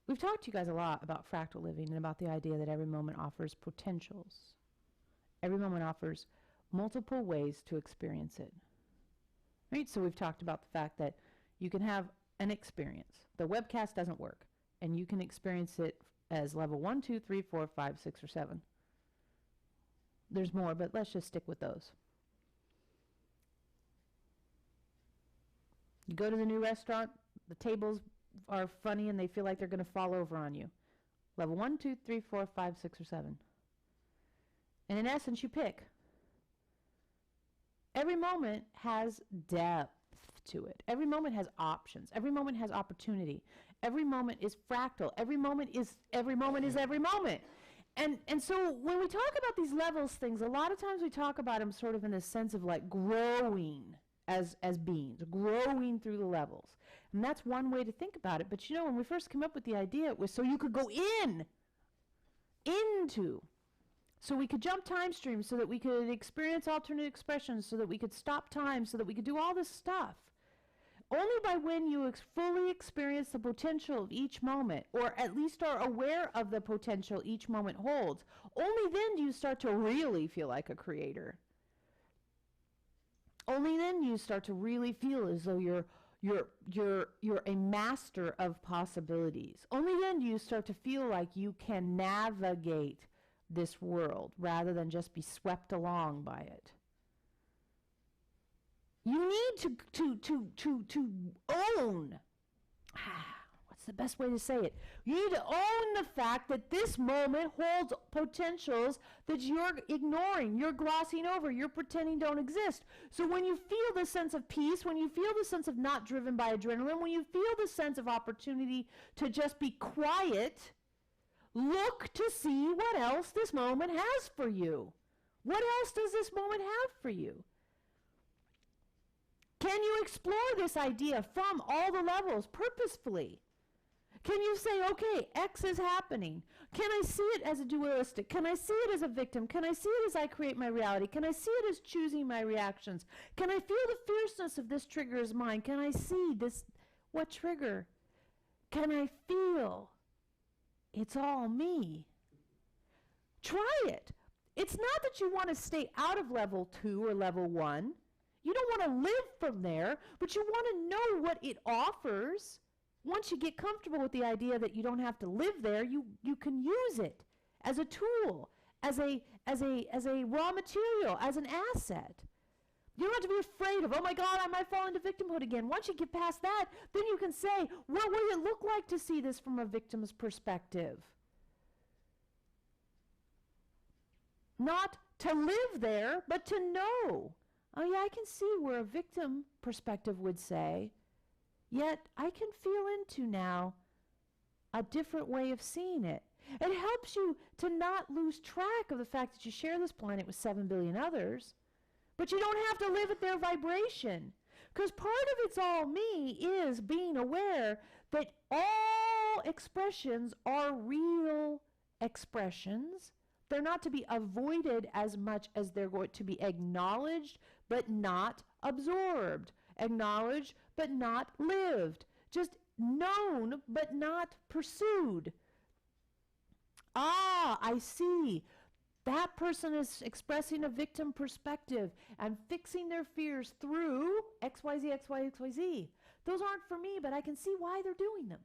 We've talked to you guys a lot about fractal living and about the idea that every moment offers potentials. Every moment offers multiple ways to experience it. Right? So we've talked about the fact that you can have an experience. The webcast doesn't work, and you can experience it as level 1, 2, 3, 4, 5, 6, or 7. There's more, but let's just stick with those. You go to the new restaurant, the tables are funny and they feel like they're going to fall over on you. Level 1, 2, 3, 4, 5, 6, or 7. And in essence, you pick. Every moment has depth to it. Every moment has options. Every moment has opportunity. Every moment is fractal. Every moment is every moment. And so when we talk about these levels things, a lot of times we talk about them sort of in the sense of like growing as beings, growing through the levels. And that's one way to think about it. But you know, when we first came up with the idea, it was so you could go into, so we could jump time streams, so that we could experience alternate expressions, so that we could stop time, so that we could do all this stuff. Only by when you fully experience the potential of each moment, or at least are aware of the potential each moment holds, only then do you start to really feel like a creator. Only then you start to really feel as though you're a master of possibilities. Only then do you start to feel like you can navigate this world rather than just be swept along by it. You need to own. What's the best way to say it? You need to own the fact that this moment holds potentials that you're ignoring, you're glossing over, you're pretending don't exist. So when you feel the sense of peace, when you feel the sense of not driven by adrenaline, when you feel the sense of opportunity to just be quiet, look to see what else this moment has for you. What else does this moment have for you? Can you explore this idea from all the levels purposefully? Can you say, okay, X is happening. Can I see it as a dualistic? Can I see it as a victim? Can I see it as I create my reality? Can I see it as choosing my reactions? Can I feel the fierceness of this trigger as mine? Can I see this, what trigger? Can I feel it's all me? Try it. It's not that you want to stay out of level 2 or level 1. You don't want to live from there, but you want to know what it offers. Once you get comfortable with the idea that you don't have to live there, you can use it as a tool, as a raw material, as an asset. You don't have to be afraid of, oh my God, I might fall into victimhood again. Once you get past that, then you can say, what would it look like to see this from a victim's perspective? Not to live there, but to know. Oh yeah, I can see where a victim perspective would say, yet I can feel into now a different way of seeing it. It helps you to not lose track of the fact that you share this planet with 7 billion others, but you don't have to live at their vibration. Because part of it's all me is being aware that all expressions are real expressions. They're not to be avoided as much as they're going to be acknowledged, but not absorbed. Acknowledged, but not lived. Just known, but not pursued. Ah, I see. That person is expressing a victim perspective and fixing their fears through XYZ, XY, XYZ. Those aren't for me, but I can see why they're doing them.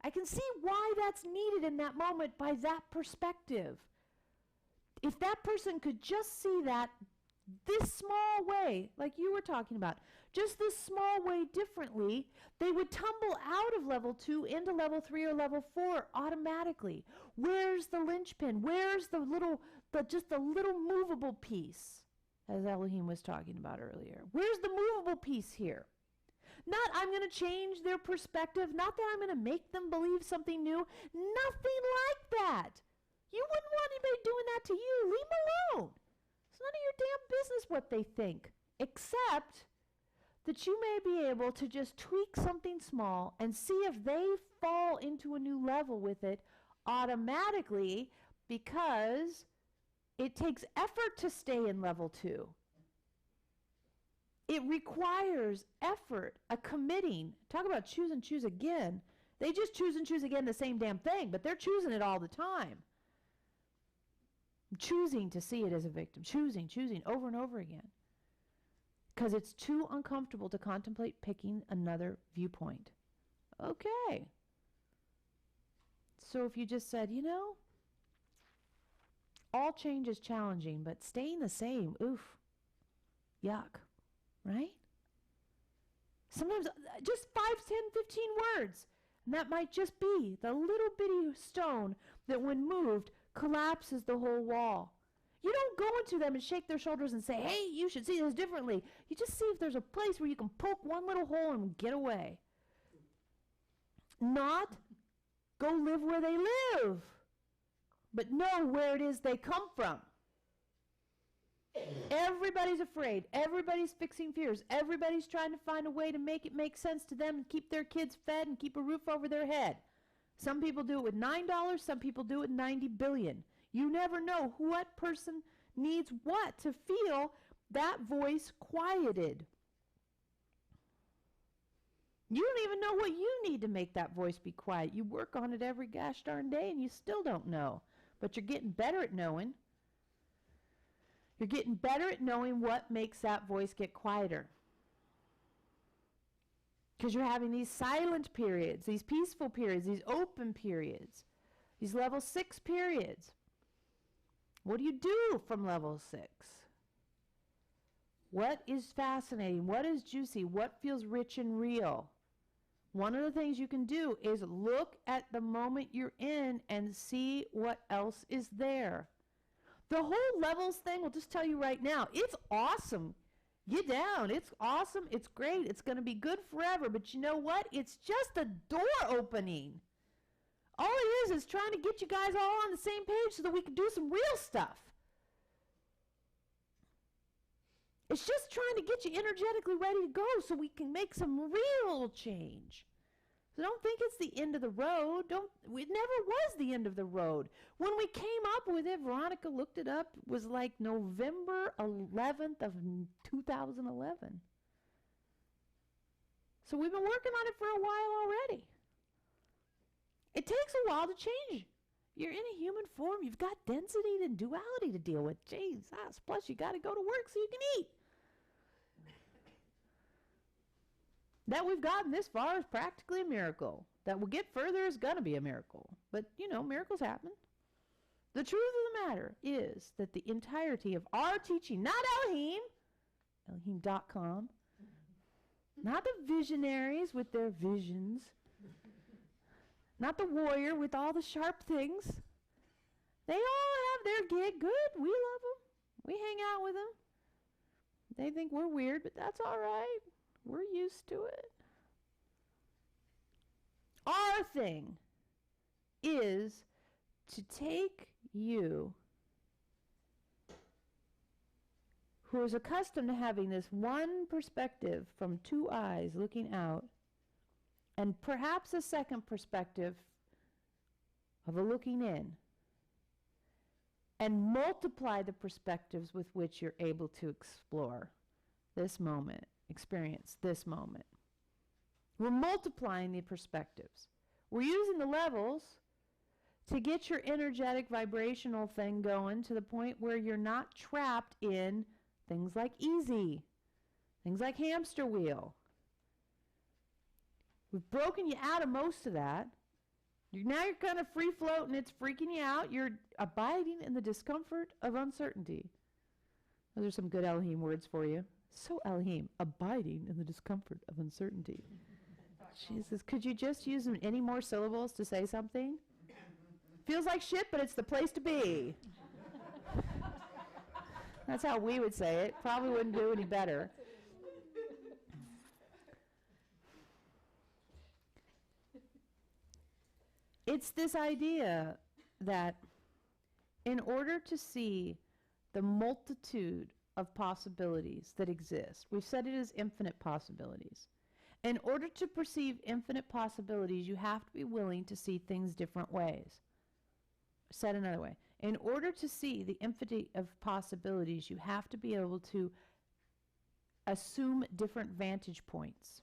I can see why that's needed in that moment by that perspective. If that person could just see that this small way, like you were talking about, just this small way differently, they would tumble out of level 2 into level 3 or level 4 automatically. Where's the linchpin? Where's the little movable piece, as Eloheim was talking about earlier? Where's the movable piece here? Not I'm going to change their perspective, not that I'm going to make them believe something new. Nothing like that. You wouldn't want anybody doing that to you. Leave them alone. It's none of your damn business what they think, except that you may be able to just tweak something small and see if they fall into a new level with it automatically, because it takes effort to stay in level 2. It requires effort, a committing. Talk about choose and choose again. They just choose and choose again the same damn thing, but they're choosing it all the time. Choosing to see it as a victim. Choosing over and over again. Because it's too uncomfortable to contemplate picking another viewpoint. Okay. So if you just said, you know, all change is challenging, but staying the same, oof, yuck, right? Sometimes just 5, 10, 15 words. And that might just be the little bitty stone that when moved collapses the whole wall. You don't go into them and shake their shoulders and say, hey, you should see this differently. You just see if there's a place where you can poke one little hole and get away. Not go live where they live, but know where it is they come from. Everybody's afraid. Everybody's fixing fears. Everybody's trying to find a way to make it make sense to them and keep their kids fed and keep a roof over their head. Some people do it with $9. Some people do it with 90 billion. You never know what person needs what to feel that voice quieted. You don't even know what you need to make that voice be quiet. You work on it every gosh darn day and you still don't know. But you're getting better at knowing. You're getting better at knowing what makes that voice get quieter. Because you're having these silent periods, these peaceful periods, these open periods, these level 6 periods. What do you do from level 6? What is fascinating? What is juicy? What feels rich and real? One of the things you can do is look at the moment you're in and see what else is there. The whole levels thing, will just tell you right now, it's awesome. Get down. It's awesome. It's great. It's going to be good forever. But you know what? It's just a door opening. All it is trying to get you guys all on the same page so that we can do some real stuff. It's just trying to get you energetically ready to go so we can make some real change. So don't think it's the end of the road. It never was the end of the road. When we came up with it, Veronica looked it up, it was like November 11th of 2011. So we've been working on it for a while already. It takes a while to change. You're in a human form. You've got density and duality to deal with. Jesus. Plus, you got to go to work so you can eat. That we've gotten this far is practically a miracle. That we'll get further is going to be a miracle. But, you know, miracles happen. The truth of the matter is that the entirety of our teaching, not Eloheim, Eloheim.com, not the visionaries with their visions, not the warrior with all the sharp things. They all have their gig. Good. We love them. We hang out with them. They think we're weird, but that's all right. We're used to it. Our thing is to take you, who is accustomed to having this one perspective from two eyes looking out, and perhaps a second perspective of a looking in, and multiply the perspectives with which you're able to explore this moment, experience this moment. We're multiplying the perspectives. We're using the levels to get your energetic vibrational thing going to the point where you're not trapped in things like easy, things like hamster wheel. We've broken you out of most of that. Now you're kind of free floating. It's freaking you out. You're abiding in the discomfort of uncertainty. Those are some good Elohim words for you. So Elohim, abiding in the discomfort of uncertainty. Jesus, could you just use any more syllables to say something? Feels like shit, but it's the place to be. That's how we would say it. Probably wouldn't do any better. It's this idea that in order to see the multitude of possibilities that exist, we've said it is infinite possibilities. In order to perceive infinite possibilities, you have to be willing to see things different ways. Said another way, in order to see the infinity of possibilities, you have to be able to assume different vantage points.